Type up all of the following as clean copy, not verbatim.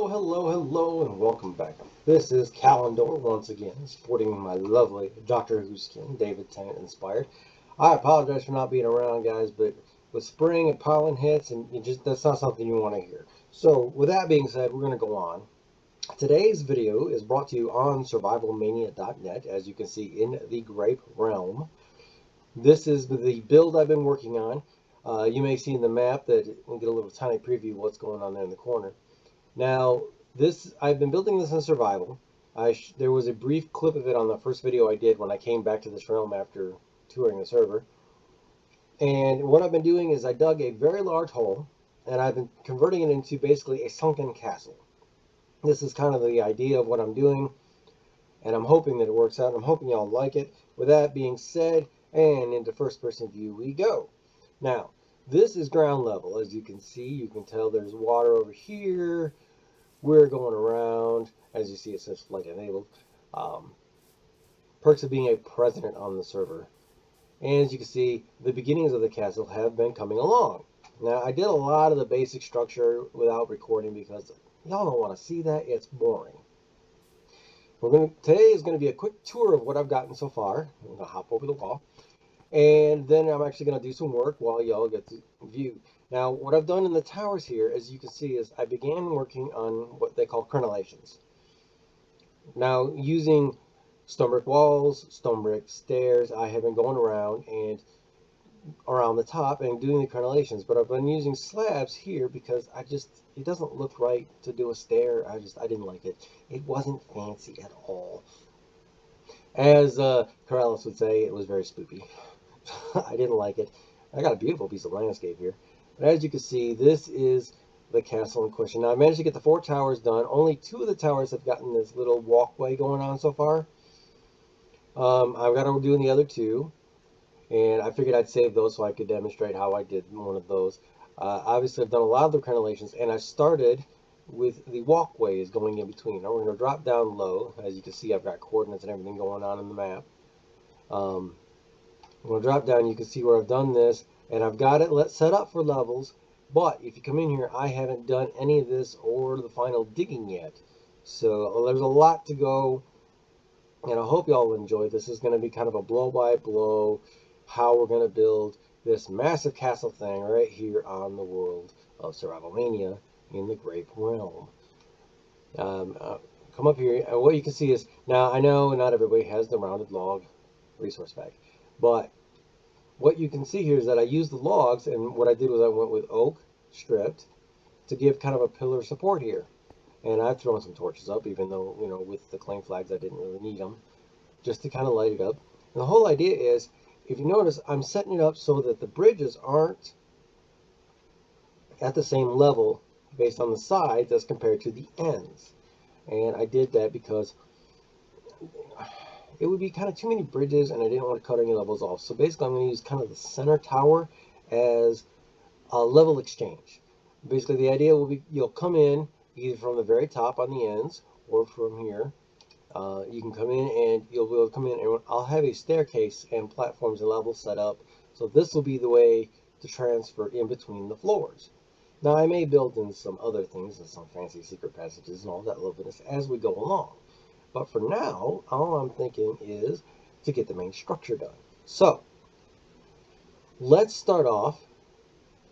Hello, and welcome back. This is Calendor once again, sporting my lovely Doctor Who skin, David Tennant inspired. I apologize for not being around, guys, but with spring and pollen hits, and that's not something you want to hear. So, with that being said, we're going to go on. Today's video is brought to you on survivalmania.net, as you can see in the Grape Realm. This is the build I've been working on. You may see in the map that we'll get a little tiny preview of what's going on there in the corner. Now, I've been building this in survival. There was a brief clip of it on the first video I did when I came back to this realm after touring the server. And what I've been doing is I dug a very large hole, and I've been converting it into basically a sunken castle. This is kind of the idea of what I'm doing, and I'm hoping that it works out. I'm hoping y'all like it. With that being said, and into first-person view we go. Now, this is ground level. As you can see, you can tell there's water over here. We're going around. As you see, it says flight enabled. Perks of being a president on the server. And as you can see, the beginnings of the castle have been coming along. Now, I did a lot of the basic structure without recording because y'all don't want to see that. It's boring. Today is going to be a quick tour of what I've gotten so far. I'm going to hop over the wall. And then I'm actually going to do some work while y'all get to view. Now, what I've done in the towers here, as you can see, is I began working on what they call crenellations. Now, using stone brick walls, stone brick stairs, I have been going around the top and doing the crenellations. But I've been using slabs here because it doesn't look right to do a stair. I didn't like it. It wasn't fancy at all. As Corellis would say, it was very spoopy. I didn't like it. I got a beautiful piece of landscape here. But as you can see, this is the castle in question. Now, I managed to get the 4 towers done. Only 2 of the towers have gotten this little walkway going on so far. I've got to do the other 2. And I figured I'd save those so I could demonstrate how I did one of those. Obviously, I've done a lot of the crenellations, and I started with the walkways going in between. Now, we're going to drop down low. As you can see, I've got coordinates and everything going on in the map. I'm going to drop down. You can see where I've done this, and I've got it set up for levels. But if you come in here, I haven't done any of this or the final digging yet. So there's a lot to go, and I hope y'all will enjoy this. This is going to be kind of a blow-by-blow how we're going to build this massive castle thing right here on the world of Survival Mania in the Grape Realm. Come up here, and what you can see is, now I know not everybody has the rounded log resource pack, but what you can see here is that I used the logs, and what I did was I went with oak stripped to give kind of a pillar support here. And I've thrown some torches up, even though, you know, with the claim flags I didn't really need them, just to kind of light it up. And the whole idea is, if you notice, I'm setting it up so that the bridges aren't at the same level based on the sides as compared to the ends. And I did that because it would be kind of too many bridges, and I didn't want to cut any levels off. So basically, I'm going to use kind of the center tower as a level exchange. Basically, the idea will be you'll come in either from the very top on the ends or from here. You can come in, and you'll be able to come in, and I'll have a staircase and platforms and levels set up. So this will be the way to transfer in between the floors. Now, I may build in some other things and some fancy secret passages and all that little bit as we go along. But for now, all I'm thinking is to get the main structure done. So, let's start off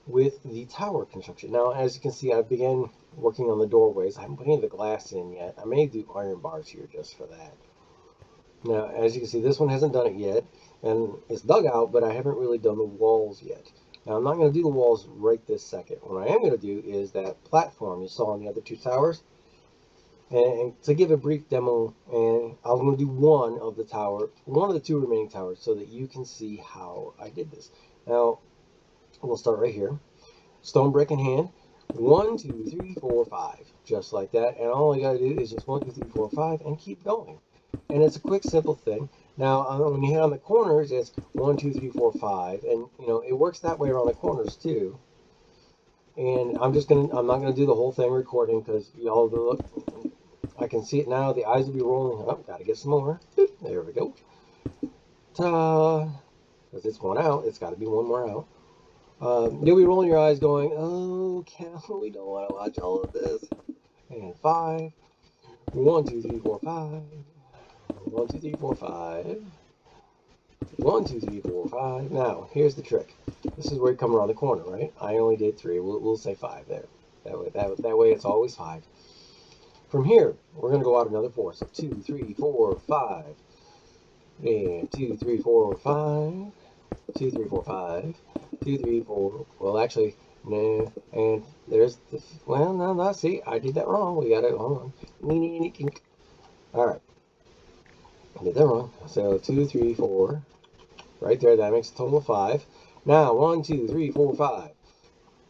with the tower construction. Now, as you can see, I began working on the doorways. I haven't put any of the glass in yet. I may do iron bars here just for that. Now, as you can see, this one hasn't done it yet, and it's dug out, but I haven't really done the walls yet. Now, I'm not going to do the walls right this second. What I am going to do is that platform you saw on the other 2 towers. And to give a brief demo, and I'm going to do one of the 2 remaining towers, so that you can see how I did this. Now, we'll start right here. Stone brick in hand. 1, 2, 3, 4, 5. Just like that. And all I got to do is just 1, 2, 3, 4, 5, and keep going. And it's a quick, simple thing. Now, when you hit on the corners, it's 1, 2, 3, 4, 5. And, you know, it works that way around the corners, too. And I'm not going to do the whole thing recording, because y'all look. I can see it now. The eyes will be rolling. Oh, got to get some more. There we go. Ta! Because it's one out. It's got to be one more out. You'll be rolling your eyes going, oh, Cal, we don't want to watch all of this. and 5. 1, 2, 3, 4, 5. 1, 2, 3, 4, 5. 1, 2, 3, 4, 5. Now, here's the trick. This is where you come around the corner, right? I only did 3. We'll say 5 there. That way it's always 5. From here, we're going to go out another 4. So 2, 3, 4, 5. And 2, 3, 4, 5. 2, 3, 4, 5. 2, 3, 4. Well, actually, no. And there's the. Well, no, see, I did that wrong. We got to. Hold on. All right. I did that wrong. So 2, 3, 4. Right there. That makes a total of 5. Now, 1, 2, 3, 4, 5.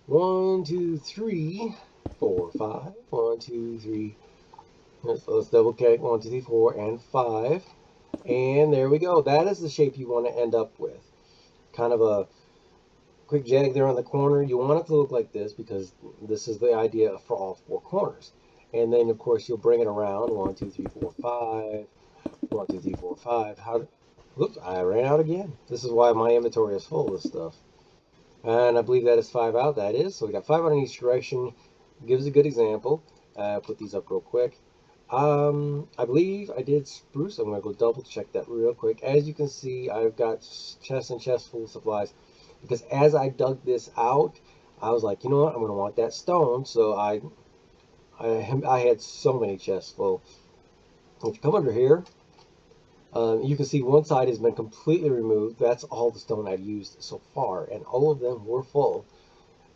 1, 2, 3, 4, 5. 1, 2, 3. Let's double check. 1, 2, 3, 4, and 5. And there we go. That is the shape you want to end up with. Kind of a quick jag there on the corner. You want it to look like this because this is the idea for all 4 corners. And then, of course, you'll bring it around. 1, 2, 3, 4, 5. 1, 2, 3, 4, 5. Oops, I ran out again. This is why my inventory is full of this stuff. And I believe that is 5 out. That is. So we got 5 out in each direction. Gives a good example. Put these up real quick. I believe I did spruce. I'm going to go double check that real quick. As you can see, I've got chests and chests full of supplies. Because as I dug this out, I was like, you know what? I'm going to want that stone. So I had so many chests full. If you come under here, you can see one side has been completely removed. That's all the stone I've used so far. And all of them were full.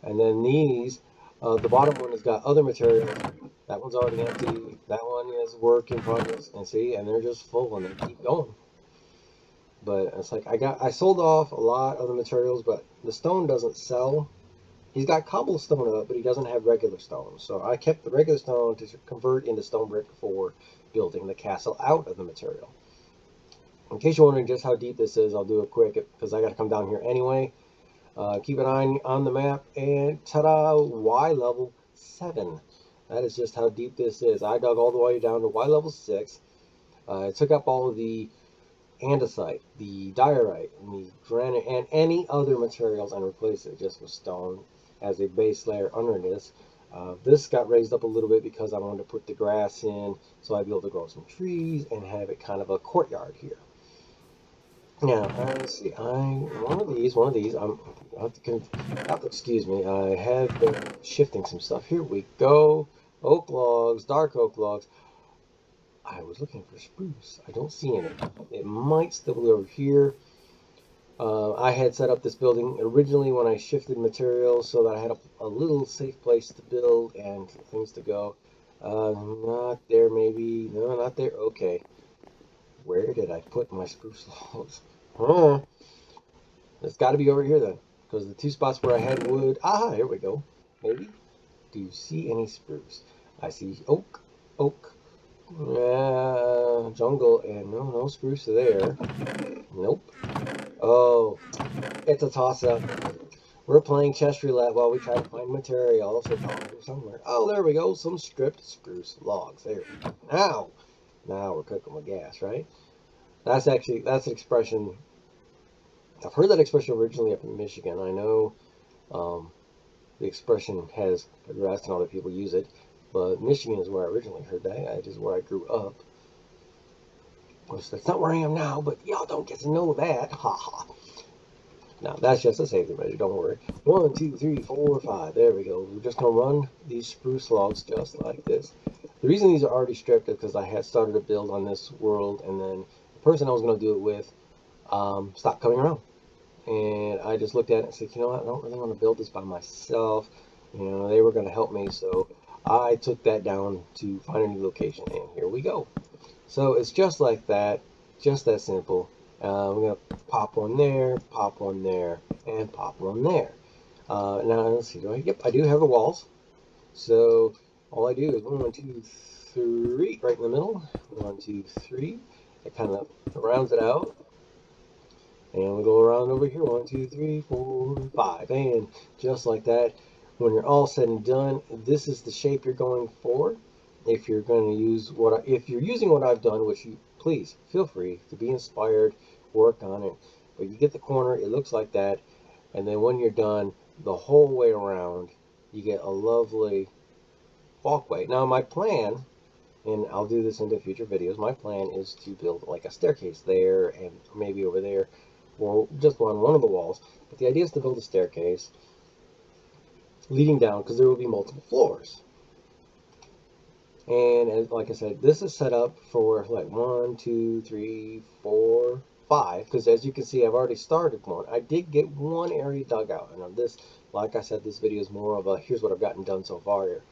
And then these, the bottom one has got other materials. That one's already empty. That one is work in progress. And see, and they're just full and they keep going. But it's like I sold off a lot of the materials, but the stone doesn't sell. He's got cobblestone up, but he doesn't have regular stone. So I kept the regular stone to convert into stone brick for building the castle out of the material. In case you're wondering just how deep this is, I'll do it quick because I got to come down here anyway. Keep an eye on the map, and ta-da, Y level 7. That is just how deep this is. I dug all the way down to Y level 6. I took up all of the andesite, the diorite, and the granite, and any other materials and replaced it just with stone as a base layer under this. This got raised up a little bit because I wanted to put the grass in so I'd be able to grow some trees and have it kind of a courtyard here. Now, let's see, one of these, excuse me, I have been shifting some stuff. Here we go. Oak logs, dark oak logs. I was looking for spruce. I don't see any. It might still be over here. I had set up this building originally when I shifted materials so that I had a little safe place to build and things to go. Not there, maybe. No, not there. Okay. Where did I put my spruce logs? Huh. It's got to be over here then, because the 2 spots where I had wood. Ah, here we go. Maybe. Do you see any spruce? I see oak, jungle, and no spruce there. Nope. Oh, it's a toss-up. We're playing chest roulette while we try to find materials somewhere. Oh, there we go. Some stripped spruce logs. There. Now we're cooking with gas, right? That's an expression. I've heard that expression originally up in Michigan. I know the expression has progressed and other people use it, but Michigan is where I originally heard that. That is where I grew up. Of course, that's not where I am now, but y'all don't get to know that. Ha ha. Now, that's just a safety measure. Don't worry. 1, 2, 3, 4, 5. There we go. We're just going to run these spruce logs just like this. The reason these are already stripped is because I had started a build on this world, and then the person I was going to do it with stopped coming around. And I just looked at it and said, you know what, I don't really want to build this by myself. You know, they were going to help me, so I took that down to find a new location, and here we go. So it's just like that, just that simple. We're going to pop one there, and pop one there. Now, let's see, yep, I do have the walls. So all I do is 1, 2, 3, right in the middle. 1, 2, 3. It kind of rounds it out. And we'll go around over here, 1, 2, 3, 4, 5, and just like that. When you're all said and done, this is the shape you're going for. If you're going to use if you're using what I've done, which please feel free to be inspired, work on it. But you get the corner, it looks like that, and then when you're done, the whole way around, you get a lovely walkway. Now my plan, and I'll do this into future videos, my plan is to build like a staircase there and maybe over there, or just on one of the walls. But the idea is to build a staircase leading down because there will be multiple floors. And like I said, this is set up for like 1, 2, 3, 4, 5. Because as you can see, I've already started one. I did get one area dug out. And on this, like I said, this video is more of a here's what I've gotten done so far here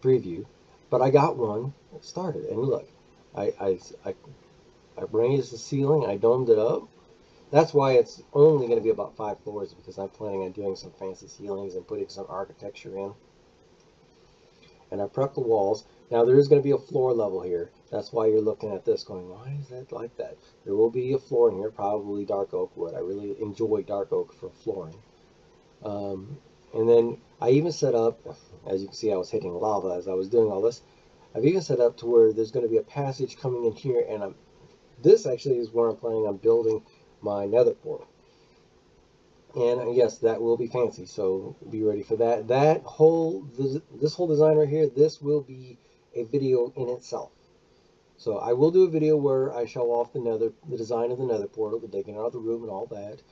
preview. But I got one started. And look, I raised the ceiling. I domed it up. That's why it's only going to be about 5 floors, because I'm planning on doing some fancy ceilings and putting some architecture in. And I prepped the walls. Now there is going to be a floor level here. That's why you're looking at this going, why is that like that? There will be a floor in here, probably dark oak wood. I really enjoy dark oak for flooring. And then I even set up, as you can see, I was hitting lava as I was doing all this. I've even set up to where there's going to be a passage coming in here, and this actually is where I'm planning on building my nether portal. And yes, that will be fancy, so be ready for that. This whole design right here, this will be a video in itself. So I will do a video where I show off the design of the nether portal, the digging out of the room and all that.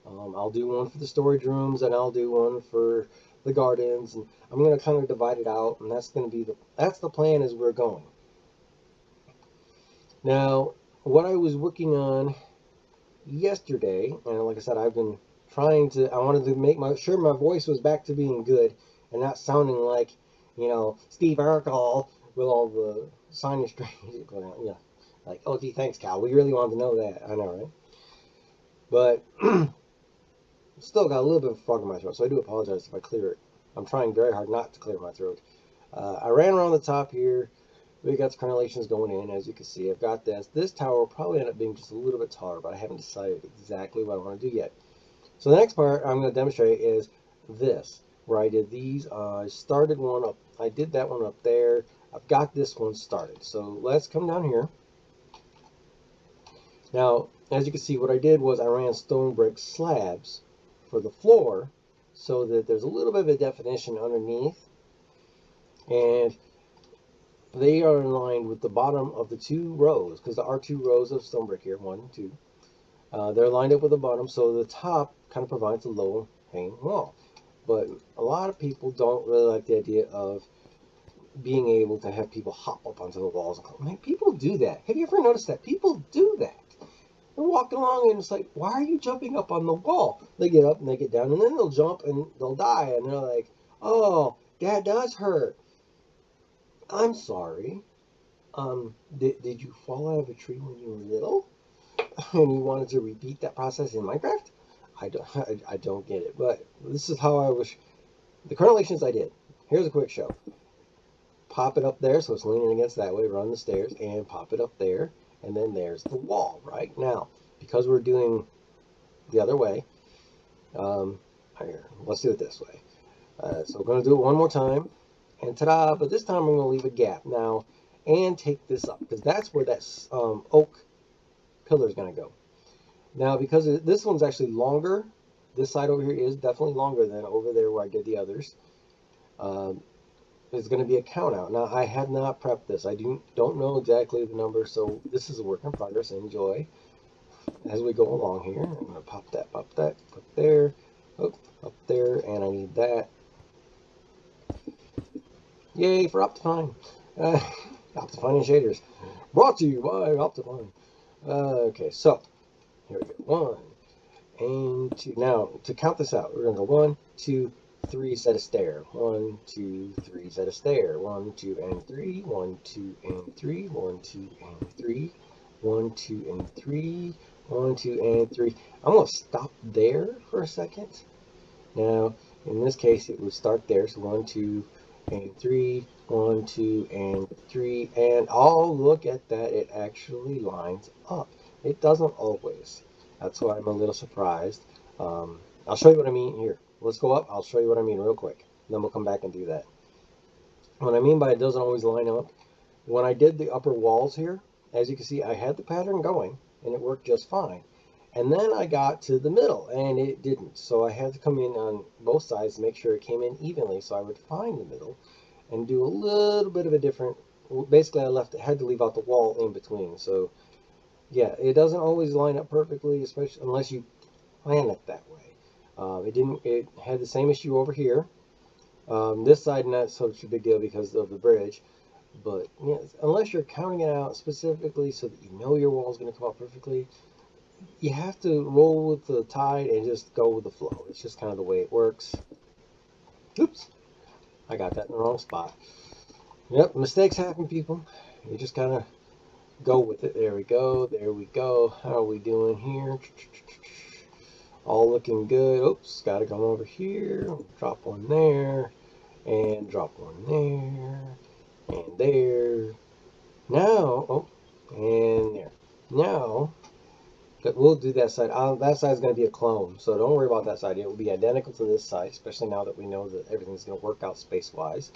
I'll do one for the storage rooms, and I'll do one for the gardens, and I'm going to kind of divide it out, and that's going to be that's the plan as we're going. Now, what I was working on yesterday, and like I said, I've been trying to, I wanted to make sure my voice was back to being good and not sounding like, you know, Steve Urkel with all the sinus drainage going on. Yeah, like, oh gee, thanks Cal, we really wanted to know that. I know, right? But still got a little bit of a frog in my throat, so I do apologize if I clear it. I'm trying very hard not to clear my throat. I ran around the top here. We got the crenellations going in, as you can see. I've got this. This tower will probably end up being just a little bit taller, but I haven't decided exactly what I want to do yet. So the next part I'm going to demonstrate is this, where I did these. I started one up. I did that one up there. I've got this one started. So let's come down here. Now, as you can see, what I did was I ran stone brick slabs for the floor so that there's a little bit of a definition underneath. And they are in line with the bottom of the 2 rows, because there are 2 rows of stone brick here, 1, 2. They're lined up with the bottom, so the top kind of provides a low hanging wall. But a lot of people don't really like the idea of being able to have people hop up onto the walls. Man, people do that. Have you ever noticed that? People do that. They're walking along and it's like, why are you jumping up on the wall? They get up and they get down, and then they'll jump and they'll die, and they're like, oh, that does hurt. I'm sorry. Did you fall out of a tree when you were little? And you wanted to repeat that process in Minecraft? I don't get it. But this is how I wish. The crenellations I did. Here's a quick show. Pop it up there so it's leaning against that way. Run the stairs and pop it up there. And then there's the wall right now. Because we're doing the other way, here, let's do it this way. So we're going to do it one more time. And ta-da! But this time I'm going to leave a gap now and take this up, because that's where that oak pillar is going to go. Now, because this one's actually longer, this side over here is definitely longer than over there where I did the others. There's going to be a count out. Now, I have not prepped this. I don't know exactly the number, so this is a work in progress. Enjoy as we go along here. I'm going to pop that, put there, up there, and I need that. Yay for Optifine. Optifine and shaders. Brought to you by Optifine. Okay, so here we go. 1 and 2. Now, to count this out, we're going to go 1, 2, 3, set a stair. 1, 2, 3, set a stair. 1, 2, and 3. 1, 2, and 3. 1, 2, and 3. 1, 2, and 3. 1, 2, and 3. I'm going to stop there for a second. Now, in this case, it would start there. So 1, 2, and 3. 1, 2, and 3. And oh, look at that. It actually lines up. It doesn't always. That's why I'm a little surprised. I'll show you what I mean here. Let's go up. I'll show you what I mean real quick. Then we'll come back and do that. What I mean by it doesn't always line up, when I did the upper walls here, as you can see, I had the pattern going and it worked just fine. And then I got to the middle and it didn't. So I had to come in on both sides to make sure it came in evenly so I would find the middle. and do a little bit of a different. Basically, had to leave out the wall in between. So yeah, it doesn't always line up perfectly, especially unless you plan it that way. It didn't. It had the same issue over here. This side not such a big deal because of the bridge, but yeah, unless you're counting it out specifically so that you know your wall is going to come out perfectly, you have to roll with the tide and just go with the flow. It's just kind of the way it works. Oops, I got that in the wrong spot. Yep, mistakes happen, people. You just kind of go with it. There we go. There we go. How are we doing here? All looking good. Oops, got to come over here. Drop one there. And drop one there. And there. Now, oh, and there. Now, we'll do that side. That side is going to be a clone, so don't worry about that side. It will be identical to this side, especially now that we know that everything's going to work out space-wise.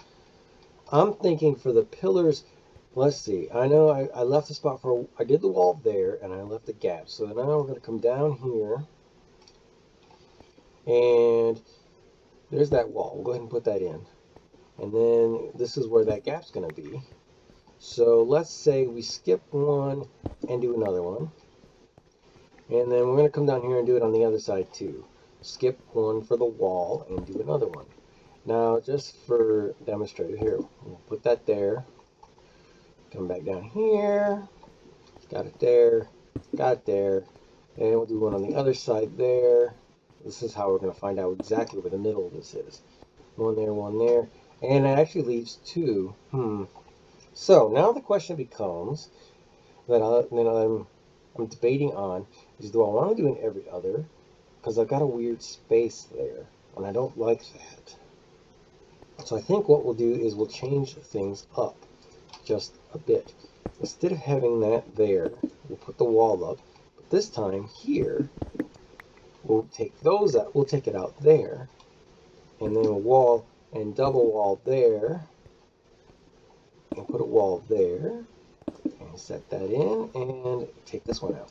I'm thinking for the pillars, let's see. I know I left a spot for, I did the wall there, and I left the gap. So now we're going to come down here, and there's that wall. We'll go ahead and put that in. And then this is where that gap's going to be. So let's say we skip one and do another one. And then we're going to come down here and do it on the other side too. Skip one for the wall and do another one. Now, just for demonstrative here, we'll put that there. Come back down here. Got it there. Got it there. And we'll do one on the other side there. This is how we're going to find out exactly where the middle of this is. One there, one there. And it actually leaves two. So now the question becomes that I'm debating on is, do I want to do an every other? Because I've got a weird space there, and I don't like that. So I think what we'll do is we'll change things up just a bit. Instead of having that there, we'll put the wall up. But this time here, we'll take those out. We'll take it out there, and then a wall and double wall there, and put a wall there, and set that in, and take this one out.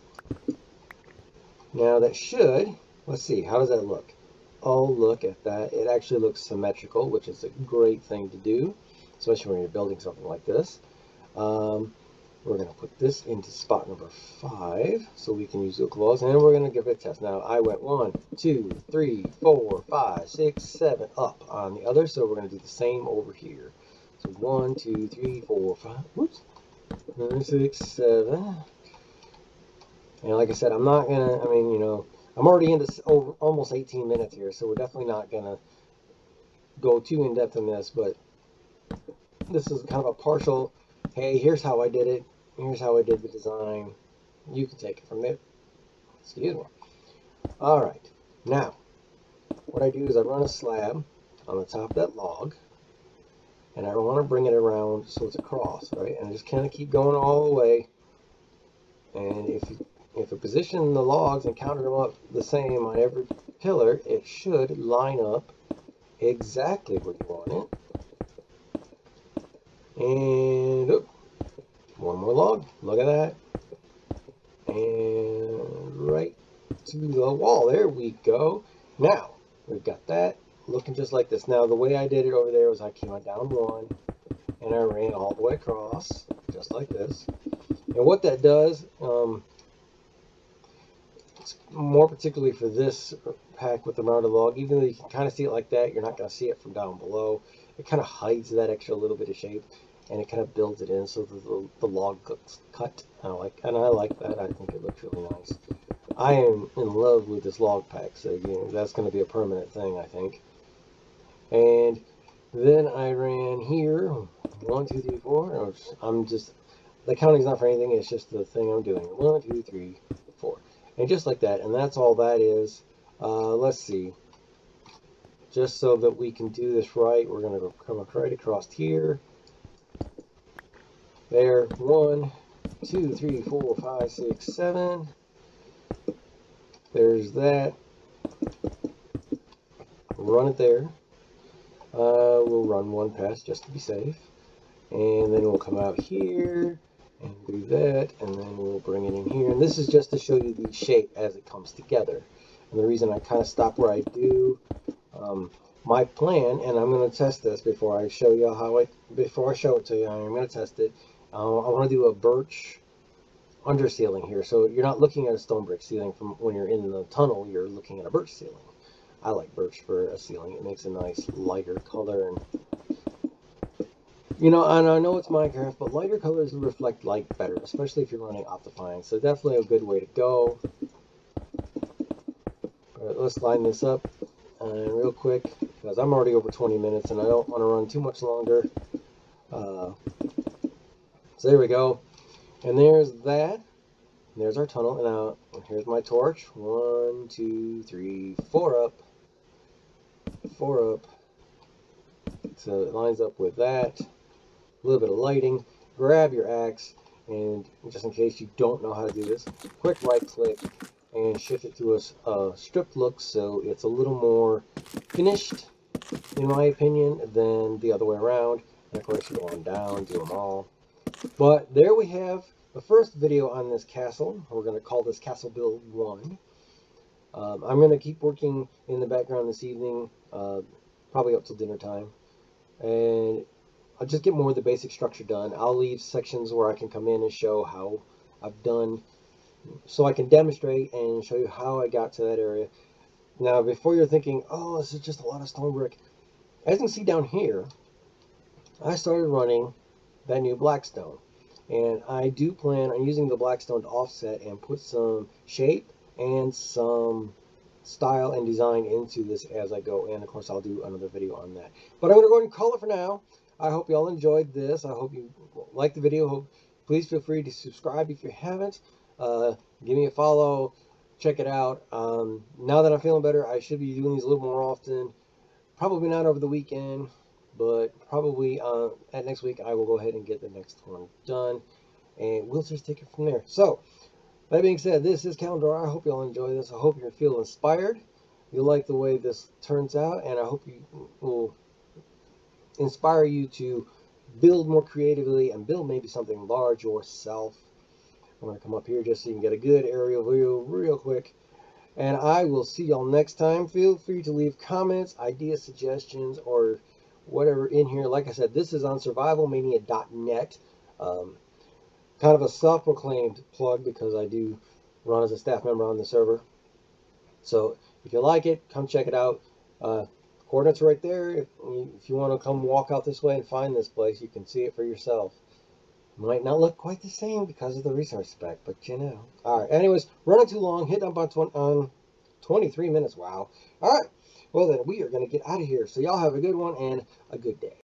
Now that should, let's see, how does that look? Oh, look at that. It actually looks symmetrical, which is a great thing to do, especially when you're building something like this. We're going to put this into spot number 5 so we can use the claws, and then we're going to give it a test. Now, I went 1, 2, 3, 4, 5, 6, 7 up on the other, so we're going to do the same over here. So 1, 2, 3, 4, 5, whoops, 5, 6, 7. And like I said, I'm not going to, I'm already into almost 18 minutes here, so we're definitely not going to go too in depth in this, but this is kind of a partial, hey, here's how I did it. Here's how I did the design. You can take it from there. Excuse me. All right. Now, what I do is I run a slab on the top of that log, and I want to bring it around so it's across, right? And I just kind of keep going all the way. And if you position the logs and counter them up the same on every pillar, it should line up exactly where you want it. And oh, one more log. Look at that. And right to the wall. There we go. Now, we've got that looking just like this. Now, the way I did it over there was I came down one, and I ran all the way across, just like this. And what that does, more particularly for this pack with the mounted log, even though you can kind of see it like that, you're not going to see it from down below. It kind of hides that extra little bit of shape, and it kind of builds it in so that the log looks cut. I like that. I think it looks really nice. I am in love with this log pack, so that's going to be a permanent thing, I think. And then I ran here 1, 2, 3, 4. I'm just, the counting's not for anything, it's just the thing I'm doing. 1, 2, 3, 4. And just like that, and that's all that is. Let's see. Just so that we can do this right, we're going to go come right across here. There, 1, 2, 3, 4, 5, 6, 7. There's that. Run it there. We'll run one pass just to be safe. And then we'll come out here and do that, and then we'll bring it in here. And this is just to show you the shape as it comes together. And the reason I kind of stop where I do, my plan, and I'm going to test this before I show you before I show it to you, I'm going to test it. I want to do a birch under ceiling here, so you're not looking at a stone brick ceiling from when you're in the tunnel. You're looking at a birch ceiling. I like birch for a ceiling. It makes a nice lighter color, and and I know it's Minecraft, but lighter colors reflect light better, especially if you're running Optifine. So definitely a good way to go. All right, let's line this up real quick, because I'm already over 20 minutes and I don't want to run too much longer. So there we go. And there's that. There's our tunnel. And now here's my torch. 1, 2, 3, 4 up. 4 up. So it lines up with that. A little bit of lighting. Grab your axe, and just in case you don't know how to do this, quick right click and shift it to a stripped look, so it's a little more finished, in my opinion, than the other way around. And of course, you go on down, do them all. But there we have the first video on this castle. We're going to call this Castle Build 1. I'm going to keep working in the background this evening, probably up till dinner time. And I'll just get more of the basic structure done. I'll leave sections where I can come in and show how I've done, so I can demonstrate and show you how I got to that area. Now, before you're thinking, oh, this is just a lot of stone brick, as you can see down here, I started running that new blackstone. And I do plan on using the blackstone to offset and put some shape and some style and design into this as I go. And of course, I'll do another video on that. But I'm going to go ahead and call it for now. I hope you all enjoyed this. I hope you liked the video. Please feel free to subscribe if you haven't. Give me a follow. Check it out. Now that I'm feeling better, I should be doing these a little more often. Probably not over the weekend, but probably at next week I will go ahead and get the next one done, and we'll just take it from there. So that being said, this is Caldor. I hope you all enjoy this. I hope you feel inspired. You like the way this turns out, and I hope you will inspire you to build more creatively and build maybe something large yourself. I'm going to come up here just so you can get a good aerial view real quick. And I will see y'all next time. Feel free to leave comments, ideas, suggestions, or whatever in here. Like I said, this is on survivalmania.net. Kind of a self-proclaimed plug because I do run as a staff member on the server. So if you like it, come check it out. Coordinates right there. If you want to come walk out this way and find this place, you can see it for yourself. Might not look quite the same because of the resource spec, but you know. Alright, anyways, running too long, hitting up on 23 minutes. Wow. Alright, well then, we are going to get out of here. So y'all have a good one and a good day.